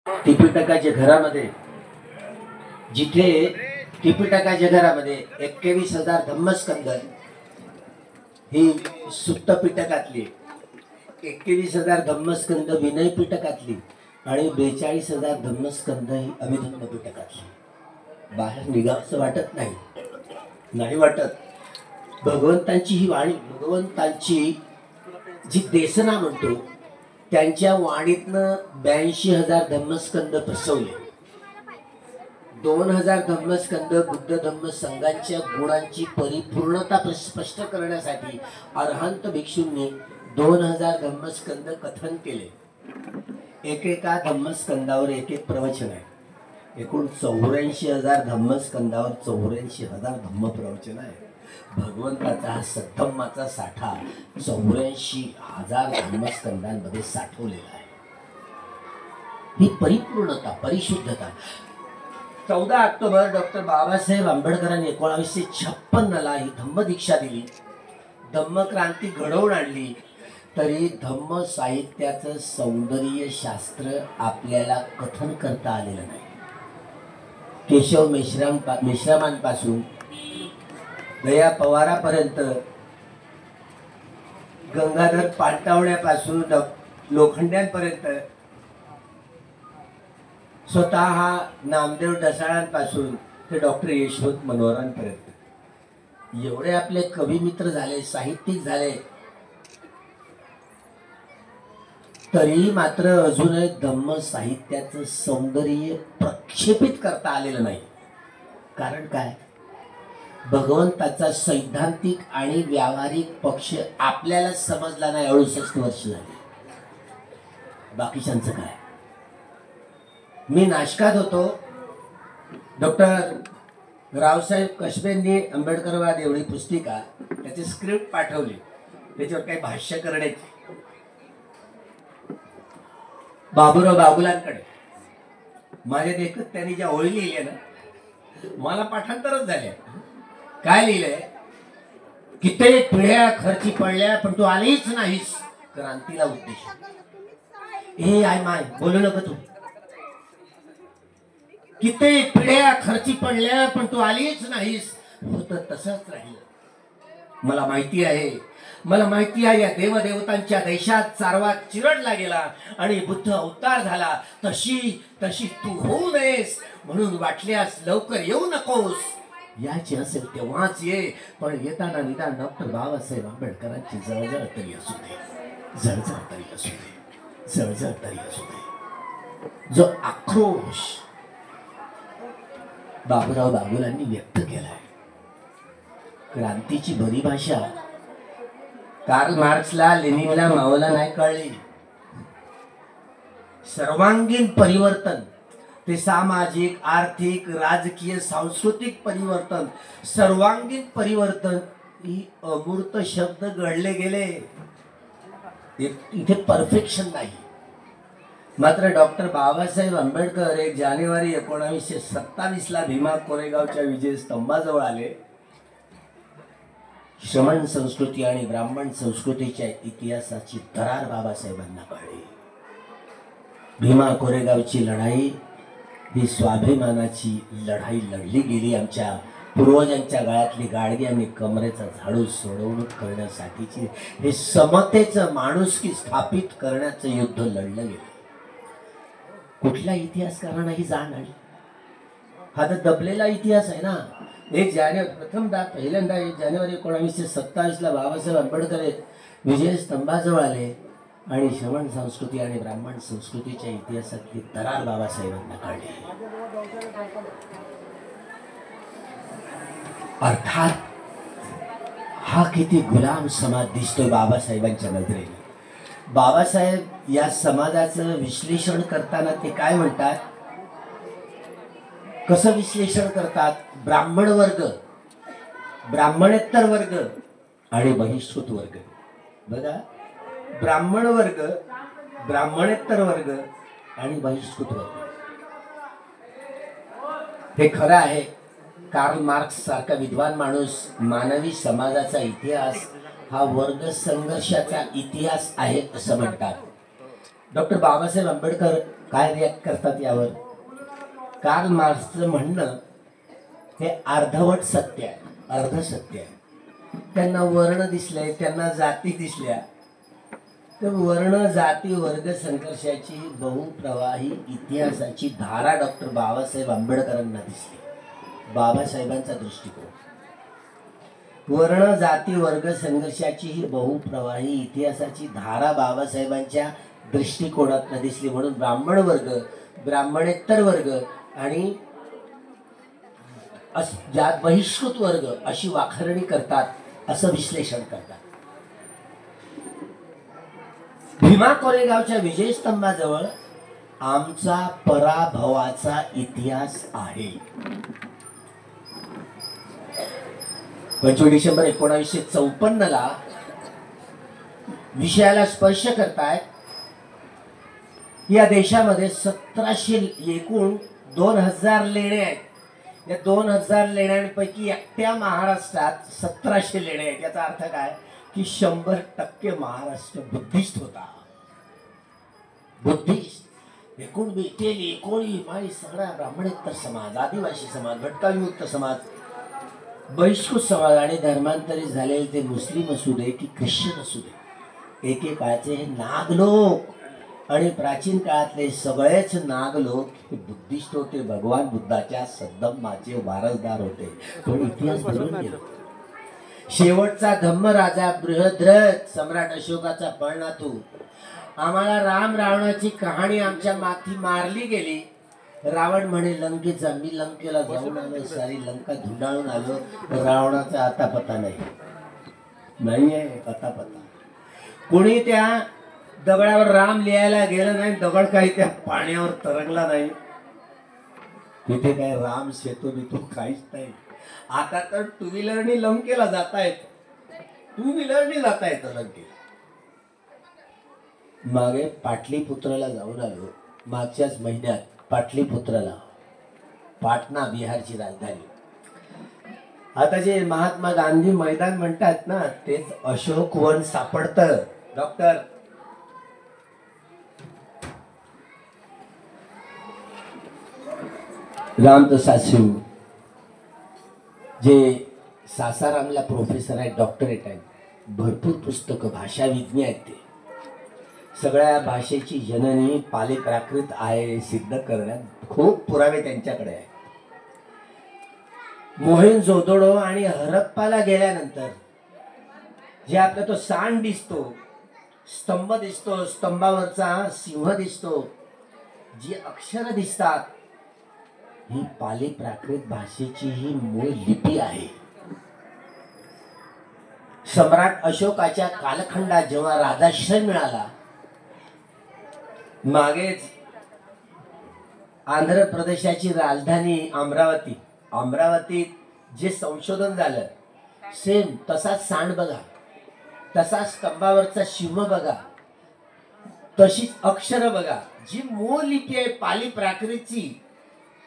त्रिपिटकाच्या घरामध्ये, जिथे त्रिपिटकाच्या घरामध्ये 21,000 धम्मस्कंद ही सुत्त पिटकातली, 21,000 धम्मस्कंद विनय पिटकातली आणि 42,000 धम्मस्कंद ही अभिधम्म पिटकातली. बाहेर निघावंसं वाटत नाही वाटत. भगवंतांची ही वाणी, भगवंतांची जी देसना म्हणतो, त्यांच्या वाणीतनं 82,000 धम्मस्कंद प्रसवले. 2,000 धम्मस्कंद बुद्ध धम्म संघांच्या गुणांची परिपूर्णता स्पष्ट करण्यासाठी अरहंत भिक्षूंनी 2,000 धम्मस्कंद कथन केले. एकेका धम्मस्कंदावर एक प्रवचन आहे. एकूण 84,000 धम्मस्कंदावर 84,000 धम्म प्रवचन आहे. भगवंताचा हा सद्धम्माचा साठा 84,000 धम्मस्कंदांमध्ये साठवलेला आहे. ही परिपूर्णता, परिशुद्धता. 14 ऑक्टोबर डॉक्टर बाबासाहेब आंबेडकरांनी 1956ला ही धम्मदीक्षा दिली, धम्मक्रांती घडवून आणली. तरी धम्म साहित्याचं सौंदर्य शास्त्र आपल्याला कथन करता आलेलं नाही. केशव मेश्रामांपासून दया पवारापर्यंत, गंगाधर पाटवण्यापासून लोखंड्यांपर्यंत, स्वतः नामदेव ढसाळांपासून ते डॉक्टर यशवंत मनोहरांपर्यंत एवढे आपले कवी मित्र झाले, साहित्यिक झाले, तरी मात्र अजूनही धम्म साहित्याचं सौंदर्य प्रक्षेपित करता आलेलं नाही. कारण काय? भगवंताचा सैद्धांतिक आणि व्यावहारिक पक्ष आपल्याला समजला नाही. 68 वर्ष झाली. बाकीच्यांचं काय? मी नाशकात होतो. डॉक्टर रावसाहेब कसबेंनी आंबेडकरवाद एवढी पुस्तिका, त्याची स्क्रिप्ट पाठवली, त्याच्यावर काही भाष्य करण्याची. बाबूराव बागुलांकडे माझ्या देखत त्यांनी ज्या ओळी लिहिल्या ना, मला पाठांतरच झाल्या. काय लिहिलंय? कित्येक पिढ्या खर्ची पडल्या पण तू आलीच नाहीस क्रांतीला उद्देश. हे आय माय बोलू नको तू. कित्येक पिढ्या खर्ची पडल्या पण तू आलीच नाहीस. होत तसंच राहिलं. मला माहिती आहे या देवदेवतांच्या देशात चारवा चिरडला गेला आणि बुद्ध अवतार झाला. तशी तू होऊ नयेस म्हणून वाटल्यास लवकर येऊ नकोस. याची असेल तेव्हाच ये, पण येताना निदान डॉक्टर बाबासाहेब आंबेडकरांची जळजळ तरी असू दे, जळजळ तरी असू दे, जळजळ तरी असू दे. जो आक्रोश बाबूराव बागुलांनी व्यक्त केलाय, क्रांतीची भरी भाषा कार्ल मार्क्सला, लेनिनला, माओला नाही कळली. सर्वांगीण परिवर्तन, ते सामाजिक, आर्थिक, राजकीय, सांस्कृतिक परिवर्तन, सर्वांगीण परिवर्तन ही अमूर्त शब्द घडले गेले. इथे परफेक्शन नाही. मात्र डॉक्टर बाबासाहेब आंबेडकर 1 जानेवारी 1927ला भीमा कोरेगावच्या विजय स्तंभाजवळ आले. श्रमण संस्कृती आणि ब्राह्मण संस्कृतीच्या इतिहासाची दरार बाबासाहेबांना कळली. भीमा कोरेगावची लढाई ही स्वाभिमानाची लढाई लढली गेली. आमच्या पूर्वजांच्या गळ्यातली गाडगी आणि कमरेचा झाडू सोडवणूक करण्यासाठीची, हे समतेचं, माणुसकी स्थापित करण्याचं युद्ध लढलं गेलं. कुठल्या इतिहासकारांना ही जाण आली? हा तर दबलेला इतिहास आहे ना. 1 जानेवारी पहिल्यांदा 1 जानेवारी 1927ला बाबासाहेब आंबेडकर विजय स्तंभाजवळ आले आणि श्रमण संस्कृती आणि ब्राह्मण संस्कृतीच्या इतिहासातली दरार बाबासाहेबांना काढली. अर्थात हा किती गुलाम समाज दिसतोय बाबासाहेबांच्या नजरेने. बाबासाहेब या समाजाचं विश्लेषण करताना ते काय म्हणतात? कसं विश्लेषण करतात? ब्राह्मण वर्ग, ब्राह्मणेतर वर्ग आणि बहिष्कृत वर्ग. बघा, ब्राह्मण वर्ग, ब्राह्मणेतर वर्ग आणि बहिष्कृत वर्ग. हे खरं आहे. कार्ल मार्क्स सारखा विद्वान माणूस मानवी समाजाचा इतिहास हा वर्ग संघर्षाचा इतिहास आहे असं म्हणतात. डॉक्टर बाबासाहेब आंबेडकर काय रिॲक्ट करतात यावर? कार्ल मार्क्सचं म्हणणं हे अर्धवट सत्य आहे, अर्ध सत्य आहे. त्यांना वर्ण दिसले, त्यांना जाती दिसल्या, तर वर्ण जाती वर्ग संघर्षाची बहुप्रवाही इतिहासाची धारा डॉक्टर बाबासाहेब आंबेडकरांना दिसली. बाबासाहेबांचा दृष्टिकोन वर्ण जाती वर्ग संघर्षाची ही बहुप्रवाही इतिहासाची धारा बाबासाहेबांच्या दृष्टिकोनातून दिसली. म्हणून ब्राह्मण वर्ग, ब्राह्मणेतर वर्ग आणि ज्यात बहिष्कृत वर्ग अशी वाखाणणी करतात, असं विश्लेषण करतात. भीमा कोरेगावच्या विजयस्तंभाजवळ आमचा पराभवाचा इतिहास आहे. 25 डिसेंबर 1954 विषयाला स्पर्श करतायत. या देशामध्ये 1700 एकूण 2000 लेणे आहेत. या 2000 लेण्यांपैकी एकट्या महाराष्ट्रात 1700 लेणे आहेत. याचा अर्थ काय की 100% महाराष्ट्र बुद्धिस्ट होता. बुद्धिस्ट एकूण बेटेली कोळी माळी सगळा ब्राह्मणेतर समाज, आदिवासी समाज, भटकाविमुक्त समाज, बहिष्कृत समाज आणि धर्मांतरित झालेले ते मुस्लिम असू दे की ख्रिश्चन असू दे, एकेकाळचे हे नाग लोक आणि प्राचीन काळातले सगळेच नाग लोक हे बुद्धिस्ट होते. भगवान बुद्धाच्या सद्धम्माचे वारसदार होते. पण इतिहास बदलून गेला. शेवटचा धम्मराजा बृहद्रथ सम्राट अशोकाचा पळनातू, आम्हाला राम रावणाची कहाणी आमच्या माथी मारली गेली. रावण म्हणे लंकेचा, मी लंकेला जाऊन आलो, सारी लंका धुंडाळून आलो, रावणाचा आता पता नाही आहे, पता. कोणी त्या दगडावर राम लिहायला गेलं नाही, दगड काही त्या पाण्यावर तरंगला नाही. तिथे काय राम सेतू बितू काहीच नाही. आता तर टू व्हीलरनी लंकेला जाता येत, टू व्हीलरनी जाता येतं लंकेला. मागे पाटलीपुत्राला जाऊन आलो मागच्याच महिन्यात. पाटलीपुत्राला, पाटणा बिहारची राजधानी. आता जे महात्मा गांधी मैदान म्हणतात ना, तेच अशोक वन सापडतं. डॉक्टर रामप्रसाद सिंग जे सासारामला प्रोफेसर आहेत, डॉक्टरेट आहेत, भरपूर पुस्तकं, भाषाविज्ञ आहेत. ते सगळ्या भाषेची जननी पाली प्राकृत आहे सिद्ध करण्यात खूप पुरावे त्यांच्याकडे आहेत. मोहेंजोदडो आणि हरप्पाला गेल्यानंतर जे आपला तो सांड दिसतो, स्तंभ दिसतो, स्तंभावरचा सिंह दिसतो, जी अक्षर दिसतात, ही पाली प्राकृत भाषेची ही मूळ लिपी आहे. सम्राट अशोकाच्या कालखंडात जेव्हा राजाश्रय मिळाला, मागेच आंध्र प्रदेशाची राजधानी अमरावतीत जे संशोधन झालं, सेम तसाच सांड बघा, तसा स्तंभावरचा सिंह बघा, तशीच अक्षर बघा. जी मूळ लिपी आहे पाली प्राकृतची,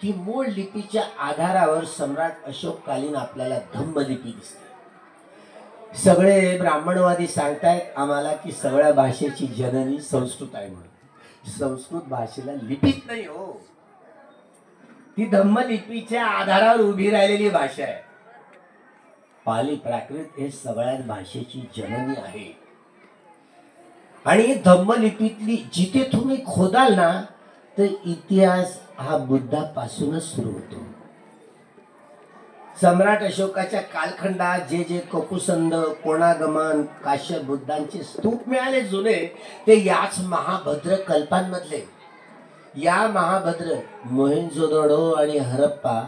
ती मूळ लिपीच्या आधारावर सम्राट अशोककालीन आपल्याला धम्मलिपी दिसते. सगळे ब्राह्मणवादी सांगतायत आम्हाला की सगळ्या भाषेची जननी संस्कृत आहे म्हणून. संस्कृत भाषेला लिपीच नाही हो, ती धम्मलिपीच्या आधारावर उभी राहिलेली भाषा आहे. पाली प्राकृत हे सगळ्याच भाषेची जननी आहे. आणि धम्मलिपीतली जिथे तुम्ही खोदाल ना, तर इतिहास हा बुद्धापासूनच सुरू होतो. सम्राट अशोकाच्या कालखंडात जे जे ककुसंद, कोणागमन, काश्यप बुद्धांचे स्तूप मिळाले जुने, ते याच महाभद्र कल्पांमधले. या महाभद्र मोहेंजोदडो आणि हरप्पा,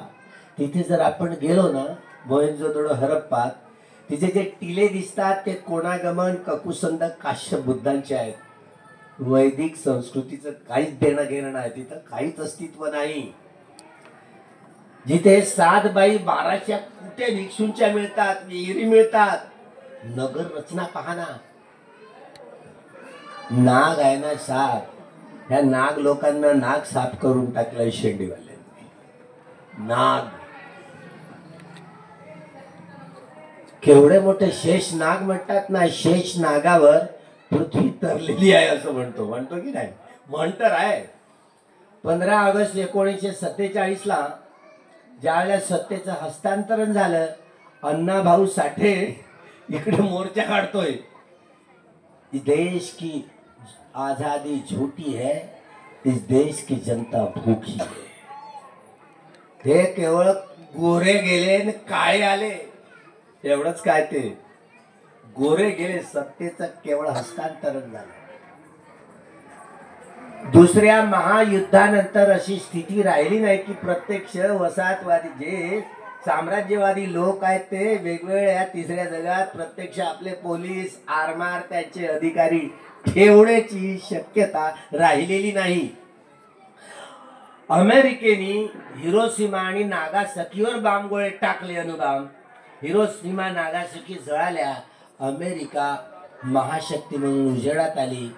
तिथे जर आपण गेलो ना, मोहेंजोदडो हरप्पा, तिथे जे टिले दिसतात ते कोणागमन, ककुसंद, काश्यप बुद्धांचे आहेत. वैदिक संस्कृतीचं काहीच देणं घेणं नाही, तिथं काहीच अस्तित्व नाही. जिथे 7 बाई 12च्या कुठे भिक्षूंच्या मिळतात, विहिरी मिळतात. नगर रचना पाहना, नाग आहे ना साप, ह्या नाग लोकांना नाग साफ करून टाकलाय शेंडीवाल्यांनी. नाग केवढे मोठे शेष नाग म्हणतात ना, शेष नागावर पृथ्वी तरलेली आहे असं म्हणतो की नाही? म्हणतर आहे. 15 ऑगस्ट 1947 ला ज्यावेळेला सत्तेचं हस्तांतरण झालं, अण्णाभाऊ साठे इकडे मोर्चा काढतोय, देश की आजादी झूठी है, इस देश की जनता भूखी है. ते केवळ गोरे गेले आणि काळे आले एवढंच काय, ते गोरे गेले, सत्तेचं केवळ हस्तांतरण झालं. दुसऱ्या महायुद्धानंतर अशी स्थिती राहिली नाही की प्रत्यक्ष वसाहतवादी जे साम्राज्यवादी लोक आहेत ते वेगवेगळ्या तिसऱ्या जगात प्रत्यक्ष आपले पोलीस आरमार त्यांचे अधिकारी ठेवण्याची शक्यता राहिलेली नाही. अमेरिकेने हिरोशिमा आणि नागासाकीवर बांबगोळे टाकले, अणुबांब. हिरोशिमा नागासाकी जळाल्या. अमेरिका महाशक्ती म्हणून उजेडात आली.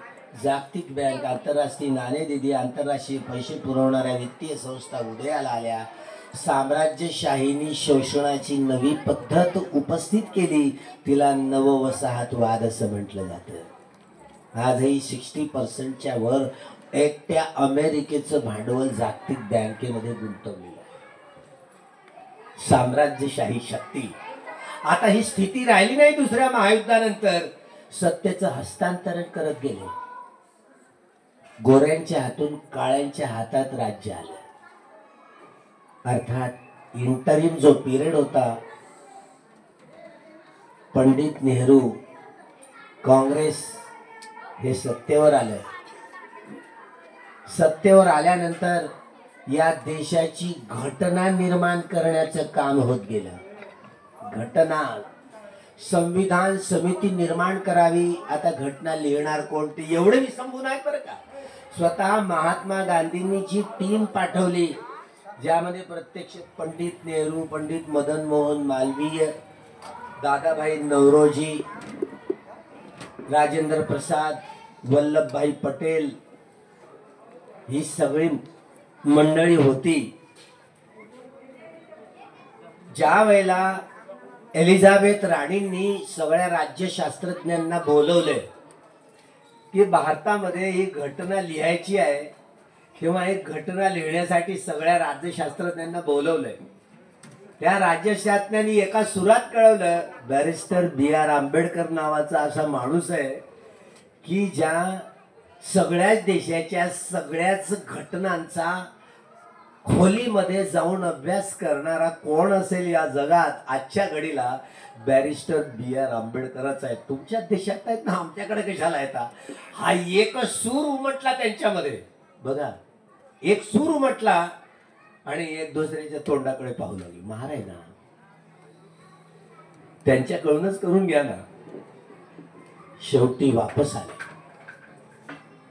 जागतिक बँक, आंतरराष्ट्रीय नाणेनिधी, आंतरराष्ट्रीय पैसे पुरवणाऱ्या वित्तीय संस्था उदयाला आल्या. साम्राज्यशाहीनी शोषणाची नवी पद्धत उपस्थित केली. तिला नववसाहतवाद असं म्हटलं जातं. आजही 60% वर एकट्या अमेरिकेचं भांडवल जागतिक बँकेमध्ये गुंतवलेलं आहे. साम्राज्यशाही शक्ती. आता ही स्थिती राहिली नाही. दुसऱ्या महायुद्धानंतर सत्तेचं हस्तांतरण करत गेले. गोऱ्यांच्या हातून काळ्यांच्या हातात राज्य आलं. अर्थात इंटरिम जो पिरियड होता, पंडित नेहरू, काँग्रेस हे सत्तेवर आलं. सत्तेवर आल्यानंतर या देशाची घटना निर्माण करण्याचं काम होत गेलं. घटना, संविधान समिती निर्माण करावी. आता घटना लिहिणार कोण ते एवढे मी संभून आहे बरं का. स्वतः महात्मा गांधींनी जी टीम पाठवली, ज्यामध्ये प्रत्यक्ष पंडित नेहरू, पंडित मदन मोहन मालवीय, दादाभाई नौरोजी, राजेंद्र प्रसाद, वल्लभभाई पटेल, ही सगळी मंडळी होती. ज्या वेळेला एलिझाबेथ राणींनी सगळ्या राज्यशास्त्रज्ञांना बोलवले की भारतामध्ये ही घटना लिहायची आहे, किंवा एक घटना लिहिण्यासाठी सगळ्या राज्यशास्त्रज्ञांना बोलवलंय. त्या राज्यशास्त्रज्ञांनी एका सुरात कळवलं, बॅरिस्टर B.R. आंबेडकर नावाचा असा माणूस आहे की ज्या सगळ्याच देशाच्या सगळ्याच घटनांचा खोलीमध्ये जाऊन अभ्यास करणारा कोण असेल या जगात आजच्या घडीला, बॅरिस्टर B.R. आंबेडकरच आहे. तुमच्या देशात आहेत ना, आमच्याकडे कशाला येतात. हा एक सूर उमटला त्यांच्यामध्ये. बघा, एक सूर उमटला आणि एक दुसऱ्याच्या तोंडाकडे पाहू लागली. महाराज ना, त्यांच्याकडूनच करून घ्या ना. शेवटी वापस आले.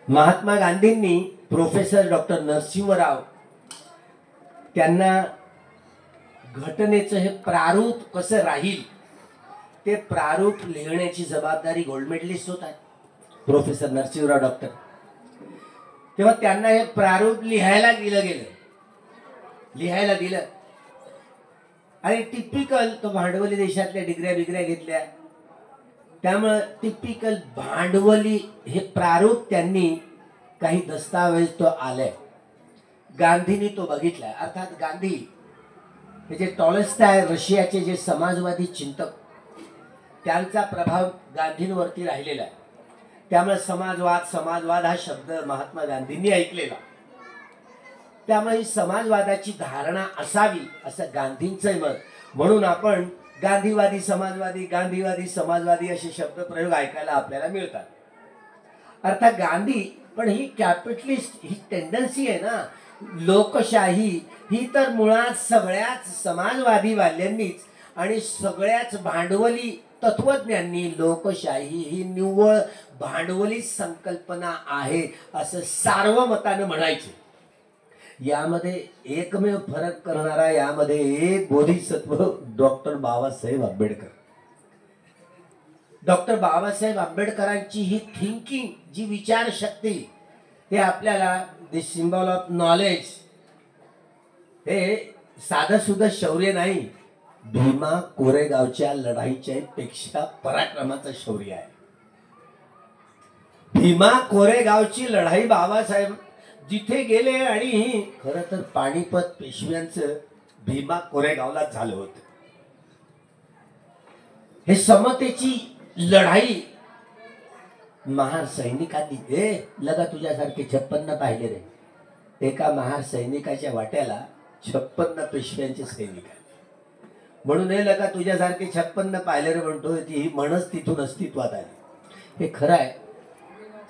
महात्मा गांधींनी प्रोफेसर डॉक्टर नरसिंहराव त्यांना घटनेचं हे प्रारूप कसं राहील ते प्रारूप लिहिण्याची जबाबदारी गोल्ड मेडलिस्ट होत आहे प्रोफेसर नरसिंहराव डॉक्टर. तेव्हा त्यांना हे प्रारूप लिहायला दिलं आणि टिपिकल तो भांडवली देशातल्या डिग्र्या घेतल्या. त्यामुळे टिपिकल भांडवली हे प्रारूप त्यांनी काही दस्तावेज तो आले. गांधींनी तो बघितला. अर्थात गांधी हे जे टॉलस्टॉय, रशियाचे जे समाजवादी चिंतक, त्यांचा प्रभाव गांधींवरती राहिलेला आहे. त्यामुळे समाजवाद हा शब्द महात्मा गांधींनी ऐकलेला. त्यामुळे ही समाजवादाची धारणा असावी असं गांधींचं मत. म्हणून आपण गांधीवादी समाजवादी असे शब्दप्रयोग ऐकायला आपल्याला मिळतात. अर्थात गांधी, पण ही कॅपिटलिस्ट ही टेंडन्सी आहे ना, लोकशाही ही तर मुळात सगळ्याच समाजवादी वाल्यांनीच आणि सगळ्याच भांडवली तत्वज्ञांनी लोकशाही ही निव्वळ भांडवली संकल्पना आहे असं सार्वमताने म्हणायचे. यामध्ये एकमेव फरक करणारा यामध्ये एक बोधिसत्व डॉक्टर बाबासाहेब आंबेडकर. डॉक्टर बाबासाहेब आंबेडकरांची ही थिंकिंग, जी विचारशक्ती, हे आपल्याला द सिम्बॉल ऑफ नॉलेज, हे साधं सुद्धा शौर्य नाही, भीमा कोरेगावच्या लढाईच्या पेक्षा पराक्रमाचं शौर्य आहे. भीमा कोरेगावची लढाई जिथे गेले आणि खरं तर पानिपत पेशव्यांचं भीमा कोरेगावला झालं होतं. हे समतेची लढाई महार सैनिकांनी लगा तुझ्यासारखे 56 पाहिले रे. एका महार सैनिकाच्या वाट्याला 56 पेशव्यांचे सैनिक आले. म्हणून हे लगा तुझ्यासारखे 56 पाहिले रे म्हणतोय. ती म्हणच तिथून अस्तित्वात आली. हे खरं आहे.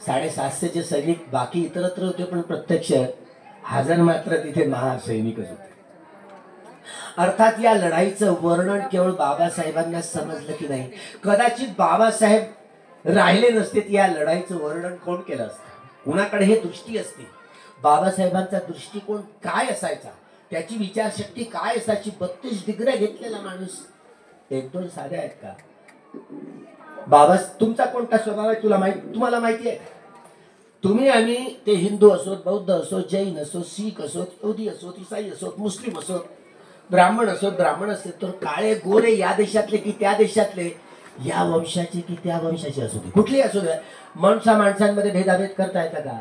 750चे सैनिक बाकी इतरत्र होते, पण प्रत्यक्ष हजर मात्र तिथे महार सैनिकच होते. अर्थात या लढाईचं वर्णन केवळ बाबासाहेबांना समजलं की नाही. कदाचित बाबासाहेब राहिले नसते या लढाईचं वर्णन कोण केलं असतं. कुणाकडे हे दृष्टी असते. बाबासाहेबांचा दृष्टिकोन काय असायचा, त्याची विचारशक्ती काय असायची. 32 डिग्र्या घेतलेला माणूस. 1-2 साध्या आहेत का बाबा. तुमचा कोणता स्वभाव आहे तुम्हाला माहिती आहे. तुम्ही आम्ही ते हिंदू असोत, बौद्ध असोत, जैन असोत, शीख असोत, यहुदी असोत, ईसाई असोत, मुस्लिम असोत, ब्राह्मण असोत, तर काळे गोरे या देशातले की त्या देशातले, या वंशाचे की त्या वंशाचे असू दे, कुठली असू दे, माणसांमध्ये भेदाभेद करता येतं का.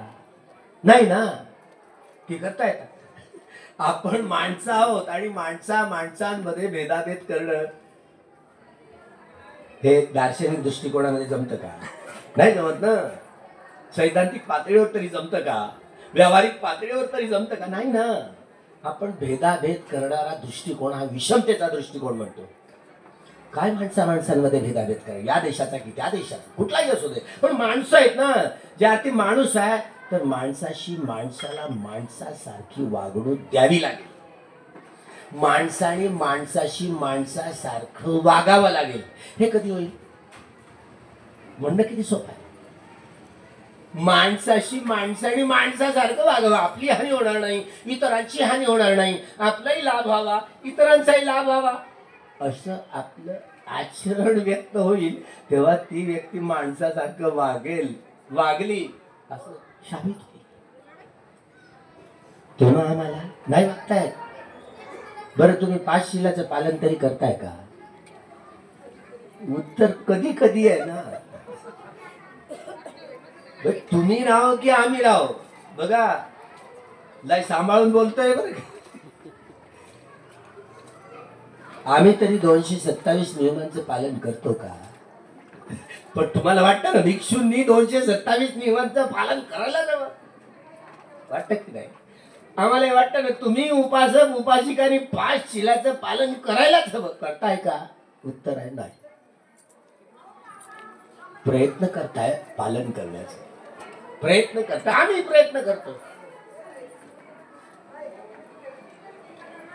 नाही ना. की करता येतात. आपण माणसं आहोत आणि माणसांमध्ये भेदाभेद करणं हे दार्शनिक दृष्टिकोनामध्ये जमतं का. नाही जमत ना. सैद्धांतिक पातळीवर तरी जमतं का, व्यावहारिक पातळीवर तरी जमतं का. नाही ना. आपण भेदाभेद करणारा दृष्टिकोन हा विषमतेचा दृष्टिकोन म्हणतो. काय माणसांमध्ये भेदाभेद करा, या देशाचा की त्या देशाचा, कुठलाही असू दे, पण माणसं आहेत ना. ज्या अर्थी माणूस आहे तर माणसाला माणसासारखी वागणूक द्यावी लागेल. माणसाशी माणसासारखं वागावं लागेल. हे कधी होईल म्हणणं किती सोपं आहे. माणसाशी माणसासारखं वागावं. आपली हानी होणार नाही, इतरांची हानी होणार नाही, आपलाही लाभ व्हावा, इतरांचाही लाभ व्हावा, असं आपलं आचरण व्यक्त होईल. तेव्हा ती व्यक्ती माणसासारखं वागली असं शाबित होईल. तेव्हा आम्हाला नाही वागतायत. बरं तुम्ही 5 शिलाचं पालन तरी करताय का. उत्तर कधी कधी आहे ना. तुम्ही राहो की आम्ही राहो. बघा लय सांभाळून बोलतोय बरं. आम्ही तरी 227 नियमांचं पालन करतो का. पण तुम्हाला वाटतं ना भिक्षूंनी 227 नियमांचं पालन करायला हवं. वाटत की नाही. आम्हाला वाटतं ना तुम्ही उपासक उपासिकांनी 5 शिलाचं पालन करायलाच हवं. करताय का. उत्तर आहे नाही. प्रयत्न करताय पालन करण्याचा. प्रयत्न करता आम्ही प्रयत्न करतो.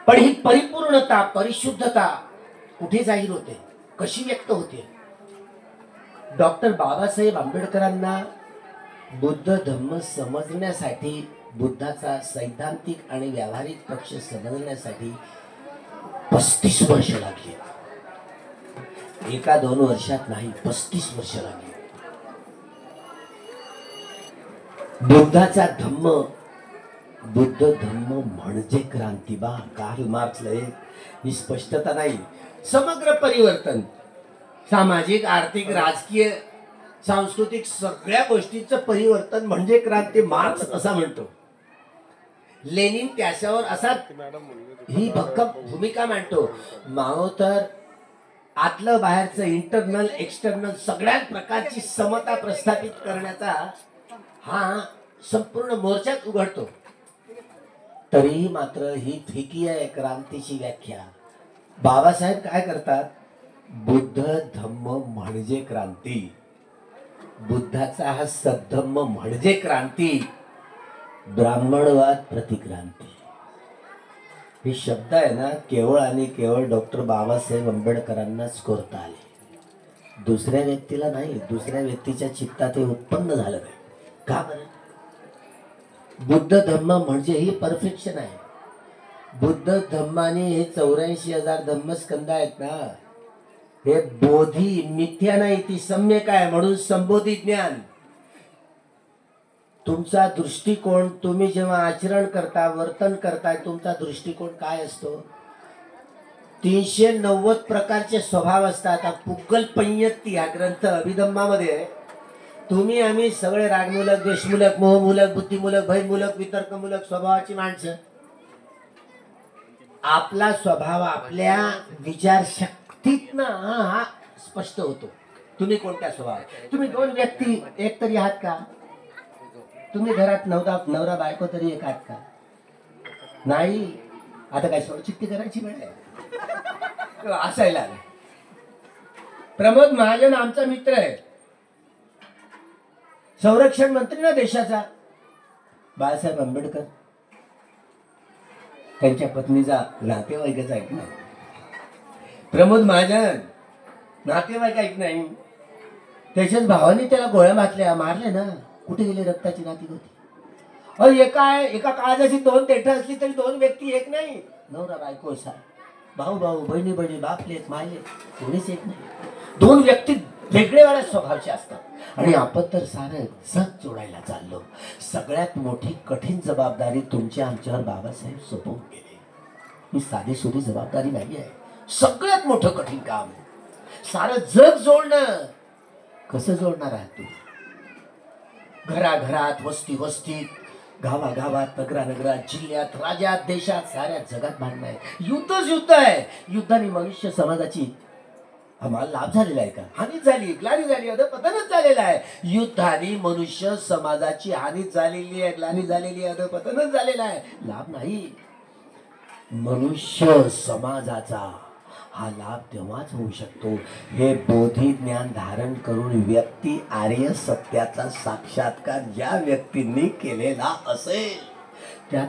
पण ही परिपूर्णता परिशुद्धता कुठे जाहीर होते, कशी व्यक्त होते. डॉक्टर बाबासाहेब आंबेडकरांना बुद्ध धम्म समजण्यासाठी, बुद्धाचा सैद्धांतिक आणि व्यावहारिक पक्ष समजण्यासाठी 35 वर्ष लागली. 1-2 वर्षात नाही, 35 वर्ष लागली. बुद्धाचा धम्म, बुद्ध धम्म म्हणजे क्रांती. बा कार्ल मार्क्सला ही स्पष्टता नाही. समग्र परिवर्तन, सामाजिक, आर्थिक, राजकीय, सांस्कृतिक सगळ्या गोष्टींचं परिवर्तन म्हणजे क्रांती. मार्क्स असा म्हणतो. लेनिन त्याच्यावर असा ही भक्कम भूमिका मांडतो. माओ तर आतलं बाहेरचं, इंटरनल एक्सटर्नल सगळ्याच प्रकारची समता प्रस्थापित करण्याचा हा संपूर्ण मोर्चात उघडतो. तरीही मात्र ही फिकी आहे क्रांतीची व्याख्या. बाबासाहेब काय करतात. बुद्ध धम्म म्हणजे क्रांती, बुद्धाचा हा सद्धम्म म्हणजे क्रांती, ब्राह्मणवाद प्रतिक्रांती. हे शब्द आहे ना केवळ आणि केवळ डॉक्टर बाबासाहेब आंबेडकरांनाच कोरता आले. दुसऱ्या व्यक्तीला नाही. दुसऱ्या व्यक्तीच्या चित्तात हे उत्पन्न झालं नाही. का बरं. बुद्ध धम्म म्हणजे ही परफेक्शन आहे. बुद्ध धम्माने हे 84,000 धम्मस्कंद आहेत ना, हे बोधी मिथ्या नाही, ती सम्यक आहे. म्हणून संबोधी ज्ञान. तुमचा दृष्टिकोन, तुम्ही जेव्हा आचरण करता, वर्तन करताय, तुमचा दृष्टिकोन काय असतो. 390 प्रकारचे स्वभाव असतात. पुग्गल पंयत्ती हा ग्रंथ अभिधम्मामध्ये तुम्ही आम्ही सगळे रागमूलक, द्वेषमूलक, मोहमूलक, बुद्धिमूलक, भयमूलक, वितर्कमूलक स्वभावाची माणसं. आपला स्वभाव आपल्या विचार शक्तीतनं हा स्पष्ट होतो. तुम्ही कोणत्या स्वभाव. तुम्ही दोन व्यक्ती एक तरी आहात का? तुम्ही घरात नवरा बायको तरी एक आहात का? नाही. आता काय सोडचित्ती करायची वेळ आहे असायला. प्रमोद महाजन आमचा मित्र आहे, संरक्षण मंत्री ना देशाचा. बाळासाहेब आंबेडकर त्यांच्या पत्नीचा नातेवाईकच ऐक नाही. प्रमोद महाजन नातेवाईक ऐक नाही. त्याच्याच भावाने त्याला गोळ्या मारले ना. कुठे गेले रक्ताची नाती होती. एका काळजाची दोन देठ असली तरी दोन व्यक्ती एक नाही. नवरा बायको असा, भाऊ भाऊ, बहिणी बहिणी, बापलेत मायलेत, कोणीच एक नाही. दोन व्यक्ती वेगळे वेगळ्या स्वभावाचे असतात. आणि आपण तर सारं जग जोडायला चाललो. सगळ्यात मोठी कठीण जबाबदारी तुमच्या आमच्यावर बाबासाहेब सोपवून गेले. ही साधी सुधी जबाबदारी नाही आहे. सगळ्यात मोठं कठीण काम सारं जग जोडणं. कसं जोडणार आहात तू? घराघरात, वस्ती वस्तीत, गावागावात, नगरात, जिल्ह्यात, राज्यात, देशात, साऱ्या जगात भांडण आहे. युद्धच युद्ध आहे. युद्धाने मनुष्य समाजाची आम्हाला लाभ झालेला आहे का? हानी झाली, ग्लानी झाली, अधपतनच झालेलं आहे. युद्धाने मनुष्य समाजाची हानी झालेली आहे, ग्लानी झालेली आहे, अधपतनच झालेलं आहे. लाभ नाही. मनुष्य समाजाचा हा लाभ तेव्हाच होऊ शकतो हे बोधी ज्ञान धारण करून व्यक्ती आर्य सत्याचा साक्षात्कार ज्या व्यक्तींनी केलेला असेल त्या